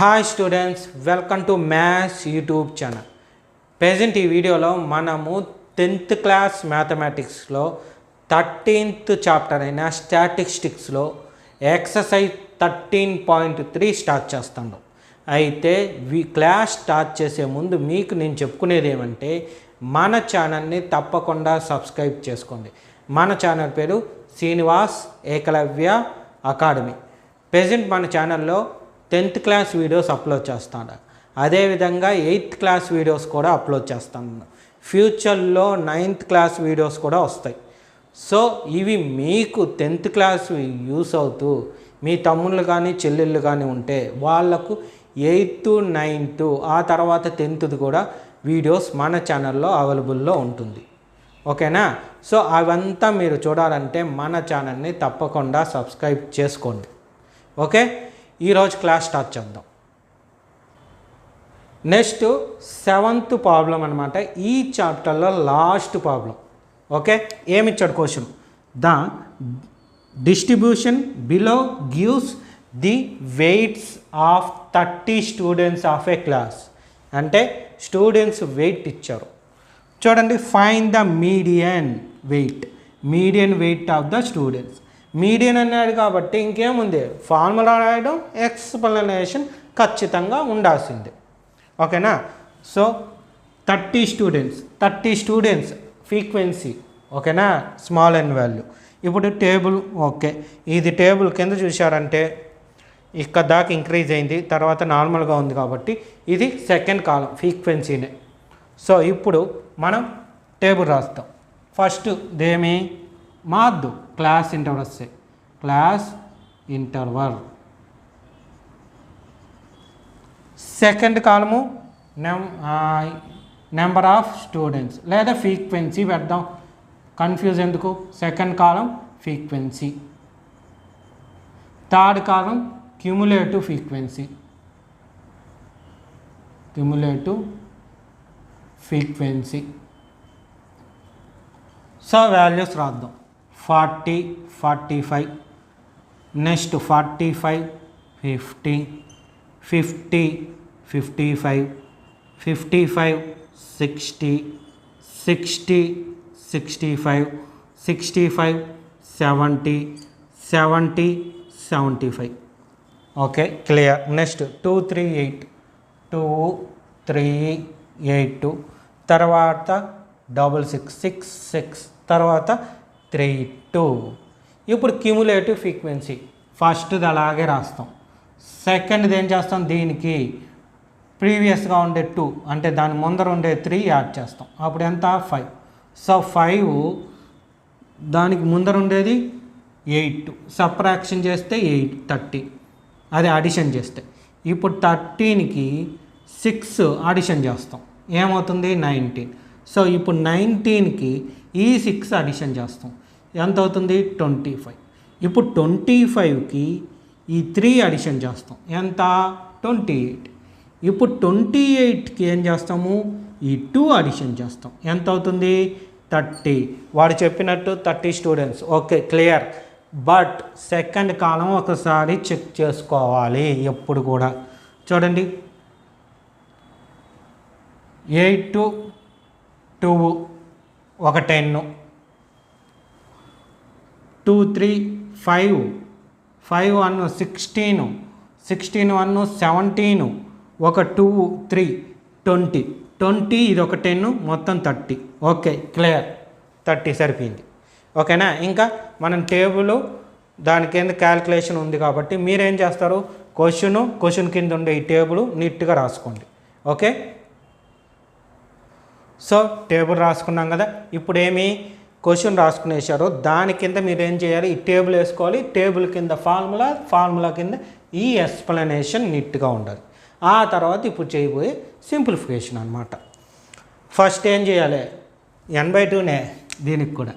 Hi students, welcome to maths YouTube channel. Present ఈ వీడియోలో మనము 10th క్లాస్ మ్యాథమెటిక్స్లో 13th చాప్టర్ అయిన స్టాటిస్టిక్స్లో ఎక్సర్సైజ్ 13.3 స్టార్ట్ చేస్తాను. అయితే క్లాస్ స్టార్ట్ చేసే ముందు మీకు నేను చెప్పుకునేది ఏమంటే, మన ఛానల్ని తప్పకుండా సబ్స్క్రైబ్ చేసుకోండి. మన ఛానల్ పేరు శ్రీనివాస్ ఏకలవ్య అకాడమీ. ప్రెజెంట్ మన ఛానల్లో 10th క్లాస్ వీడియోస్ అప్లోడ్ చేస్తాను. అదేవిధంగా 8th క్లాస్ వీడియోస్ కూడా అప్లోడ్ చేస్తాను. ఫ్యూచర్లో 9th క్లాస్ వీడియోస్ కూడా వస్తాయి. సో ఇవి మీకు 10th క్లాస్ యూస్ అవుతూ మీ తమ్ముళ్ళు కానీ చెల్లెళ్ళు కానీ ఉంటే వాళ్లకు 8th 9th ఆ తర్వాత 10th కూడా వీడియోస్ మన ఛానల్లో అవైలబుల్లో ఉంటుంది. ఓకేనా? సో అవంతా మీరు చూడాలంటే మన ఛానల్ని తప్పకుండా సబ్స్క్రైబ్ చేసుకోండి. ఓకే, ఈరోజు క్లాస్ స్టార్ట్ చేద్దాం. నెక్స్ట్ 7th ప్రాబ్లం అనమాట. ఈ చాప్టర్లో లాస్ట్ ప్రాబ్లం. ఓకే, ఏమిచ్చాడు question? The distribution below gives the weights of 30 students of a class. అంటే స్టూడెంట్స్ వెయిట్ ఇచ్చారు. చూడండి, find the median weight of the students. Median అన్నాడు కాబట్టి ఇంకేముంది, ఫార్ములా రాయడం, ఎక్స్ప్లెనేషన్ ఖచ్చితంగా ఉండాల్సిందే. ఓకేనా? So 30 students frequency. ఓకేనా? Small N value. ఇప్పుడు టేబుల్. ఓకే, ఇది టేబుల్ కింద చూశారంటే ఇక్కడ దాకా ఇంక్రీజ్ అయింది, తర్వాత నార్మల్గా ఉంది కాబట్టి ఇది సెకండ్ కాలం ఫ్రీక్వెన్సీనే. సో ఇప్పుడు మనం టేబుల్ రాస్తాం. ఫస్ట్ దేమి మాద్దు క్లాస్ ఇంటర్వల్ వస్తాయి. Class interval. సెకండ్ కాలము నెంబర్ ఆఫ్ స్టూడెంట్స్ లేదా ఫ్రీక్వెన్సీ పెడదాం, కన్ఫ్యూజ్ ఎందుకు. Second column frequency. థర్డ్ కాలం క్యుములేటివ్ ఫ్రీక్వెన్సీ. సో వాల్యూస్ రాద్దాం. 40, 45, నెక్స్ట్ 45, 50, 50, 55, 55, 60, 60, 65, 65, 70, 70, 75. Okay, clear. నెక్స్ట్ 2, 3, 8, 2, 3, 8, తర్వాత 6, 6, 6, తర్వాత 3, 2. ఇప్పుడు క్యుములేటివ్ ఫ్రీక్వెన్సీ ఫస్ట్ది అలాగే రాస్తాం. సెకండ్ది ఏం చేస్తాం, దీనికి ప్రీవియస్గా ఉండే 2 అంటే దాని ముందర ఉండే 3 యాడ్ చేస్తాం. అప్పుడు ఎంత? 5. సో 5 దానికి ముందర ఉండేది 8, సబ్ట్రాక్షన్ చేస్తే 8, 30. అది అడిషన్ చేస్తే ఇప్పుడు 13కి 6 అడిషన్ చేస్తాం, ఏమవుతుంది? 19. సో ఇప్పుడు 19కి ఈ 6 అడిషన్ చేస్తాం, ఎంత అవుతుంది? 25. ఇప్పుడు 25కి ఈ 3 అడిషన్ చేస్తాం, ఎంత? 28. ఇప్పుడు 28కి ఏం చేస్తాము? ఈ 2 అడిషన్ చేస్తాం, ఎంత అవుతుంది? 30. వాడు చెప్పినట్టు 30 students. Okay, clear. But second column ఒకసారి చెక్ చేసుకోవాలి ఎప్పుడు కూడా. చూడండి, 8, 2, ఒక 10, 2, 3, 5, 5, 1, 16, 16, 1, 17, ఒక 2, 3, 20, 20, ఇది ఒక 10, మొత్తం 30. Okay, clear. 30 సరిపోయింది. ఓకేనా? ఇంకా మనం టేబుల్ దాని కింద క్యాల్కులేషన్ ఉంది కాబట్టి మీరేం చేస్తారు, క్వశ్చన్ కింద ఉండే ఈ టేబుల్ నీట్గా రాసుకోండి. ఓకే, సో టేబుల్ రాసుకున్నాం కదా. ఇప్పుడు ఏమి క్వశ్చన్ రాసుకునేసారో దాని కింద మీరు ఏం చేయాలి, ఈ టేబుల్ వేసుకోవాలి. టేబుల్ కింద ఫార్ములా కింద ఈ ఎక్స్ప్లెనేషన్ నీట్గా ఉండాలి. ఆ తర్వాత ఇప్పుడు చేయబోయే సింప్లిఫికేషన్ అనమాట. ఫస్ట్ ఏం చేయాలి, n/2నే దీనికి కూడా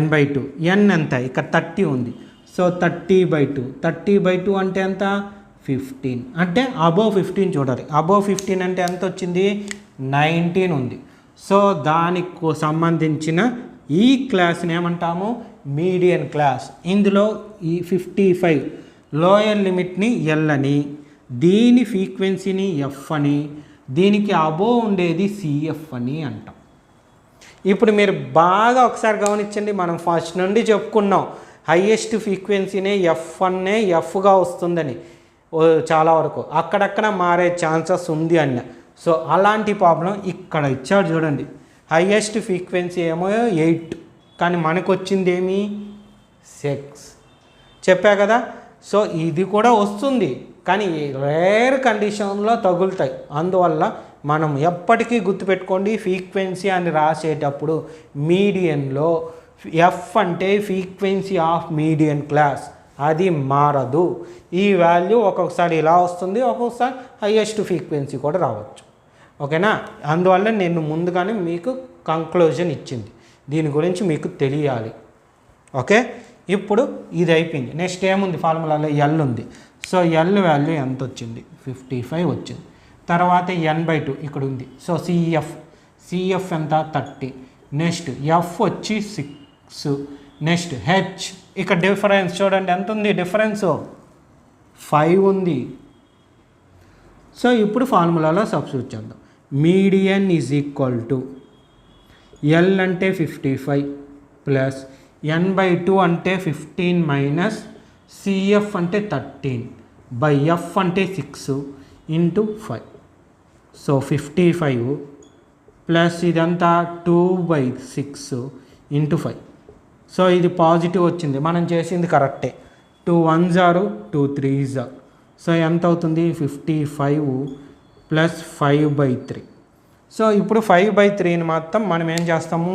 n/2. n ఎంత? ఇక్కడ 30 ఉంది. సో 30/2 అంటే ఎంత? 15. అంటే అబోవ్ 15 చూడాలి. అబోవ్ 15 అంటే ఎంత వచ్చింది? 19 ఉంది. సో దానికి సంబంధించిన ఈ క్లాస్ని ఏమంటాము? Median class. ఇందులో ఈ 55 లోయర్ లిమిట్ని ఎల్ అని, దీని ఫ్రీక్వెన్సీని ఎఫ్ అని, దీనికి అబోవ్ ఉండేది సిఎఫ్ అని అంటాం. ఇప్పుడు మీరు బాగా ఒకసారి గమనించండి, మనం ఫస్ట్ నుండి చెప్పుకున్నాం హైయెస్ట్ ఫ్రీక్వెన్సీనే ఎఫ్నే ఎఫ్గా వస్తుందని చాలా వరకు, అక్కడక్కడ మారే ఛాన్సెస్ ఉంది అన్న. సో అలాంటి ప్రాబ్లం ఇక్కడ ఇచ్చాడు చూడండి. హైయెస్ట్ ఫ్రీక్వెన్సీ ఏమో 8, కానీ మనకు వచ్చింది ఏమి 6 చెప్పా కదా. సో ఇది కూడా వస్తుంది, కానీ రేర్ కండిషన్లో తగులుతాయి. అందువల్ల మనం ఎప్పటికీ గుర్తుపెట్టుకోండి, ఫ్రీక్వెన్సీ అని రాసేటప్పుడు మీడియన్లో ఎఫ్ అంటే ఫ్రీక్వెన్సీ ఆఫ్ మీడియన్ క్లాస్, అది మారదు. ఈ వాల్యూ ఒక్కొక్కసారి ఇలా వస్తుంది, ఒక్కొక్కసారి హైయెస్ట్ ఫ్రీక్వెన్సీ కూడా రావచ్చు. ఓకేనా. అందువల్ల నేను ముందుగానే మీకు కంక్లూజన్ ఇచ్చింది, దీని గురించి మీకు తెలియాలి. ఓకే, ఇప్పుడు ఇది అయిపోయింది. నెక్స్ట్ ఏముంది ఫార్ములాలో ఎల్ ఉంది. సో ఎల్ వాల్యూ ఎంత వచ్చింది 55 వచ్చింది. తర్వాత n/2 ఇక్కడ ఉంది. సో సిఎఫ్ ఎంత 30. నెక్స్ట్ ఎఫ్ వచ్చి 6. నెక్స్ట్ హెచ్, ఇక్కడ డిఫరెన్స్ చూడండి ఎంత ఉంది, డిఫరెన్స్ 5 ఉంది. సో ఇప్పుడు ఫార్ములాలో సబ్స్టిట్యూట్ చేద్దాం. Median is equal to L అంటే 55 ప్లస్ n/2 అంటే 15 మైనస్ సిఎఫ్ అంటే 13 బై ఎఫ్ అంటే 6 ఇంటూ 5. సో 55 ప్లస్ ఇదంతా 2/6 ఇంటూ 5. సో ఇది పాజిటివ్ వచ్చింది, మనం చేసింది కరెక్టే. 2 1s are 2 3s are. So ఎంత అవుతుంది 55 ప్లస్ 5/3. సో ఇప్పుడు 5/3ని మాత్రం మనం ఏం చేస్తాము,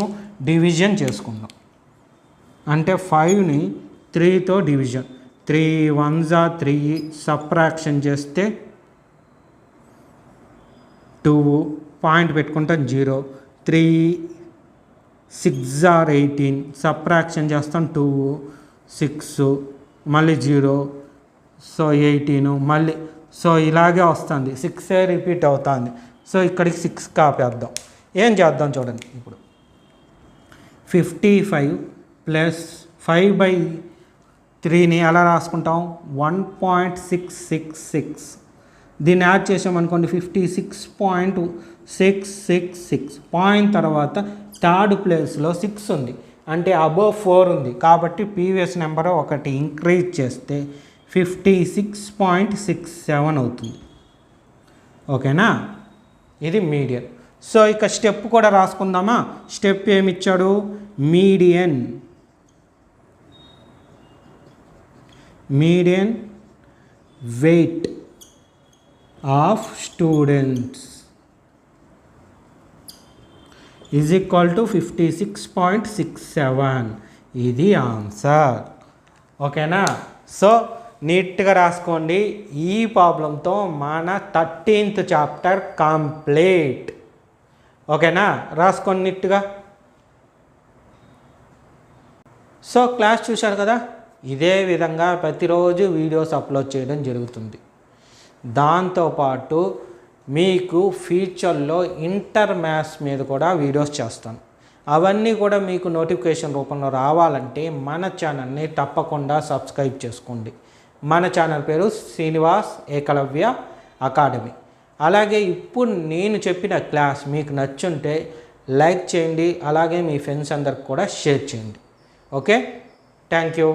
డివిజన్ చేసుకుందాం. అంటే 5ని 3తో డివిజన్, 3 1s are 3, సబ్ట్రాక్షన్ చేస్తే 2, పాయింట్ పెట్టుకుంటాం 0, 3 6s are 18, సబ్ట్రాక్షన్ చేస్తాం 2 6 మళ్ళీ 0, సో 18 మళ్ళీ. సో ఇలాగే వస్తుంది, 6 రిపీట్ అవుతుంది. సో ఇక్కడికి 6 కాపేద్దాం. ఏం చేద్దాం చూడండి. ఇప్పుడు 55 ప్లస్ 5/3ని ఎలా రాసుకుంటాం, 1.666. దీన్ని యాడ్ చేసామనుకోండి 56.666. పాయింట్ తర్వాత థర్డ్ ప్లేస్లో 6 ఉంది, అంటే అబోవ్ 4 ఉంది. కాబట్టి ప్రీవియస్ నెంబర్ ఒకటి ఇంక్రీజ్ చేస్తే 56.67 అవుతుంది. ఓకేనా, ఇది మీడియన్. సో ఇక స్టెప్ కూడా రాసుకుందామా. స్టెప్ ఏమిచ్చాడు, median weight of students is equal to 56.67. ఇది ఆన్సర్. ఓకేనా. సో నీట్గా రాసుకోండి. ఈ ప్రాబ్లంతో మన 13th చాప్టర్ కంప్లీట్. ఓకేనా, రాసుకోండి నీట్గా. సో క్లాస్ చూశారు కదా, ఇదే విధంగా ప్రతిరోజు వీడియోస్ అప్లోడ్ చేయడం జరుగుతుంది. దాంతోపాటు మీకు ఫ్యూచర్లో ఇంటర్ మ్యాథ్స్ మీద కూడా వీడియోస్ చేస్తాను. అవన్నీ కూడా మీకు నోటిఫికేషన్ రూపంలో రావాలంటే మన ఛానల్ని తప్పకుండా సబ్స్క్రైబ్ చేసుకోండి. మన ఛానల్ పేరు శ్రీనివాస్ ఏకలవ్య అకాడమీ. అలాగే ఇప్పుడు నేను చెప్పిన క్లాస్ మీకు నచ్చుంటే లైక్ చేయండి, అలాగే మీ ఫ్రెండ్స్ అందరికి కూడా షేర్ చేయండి. Okay, thank you.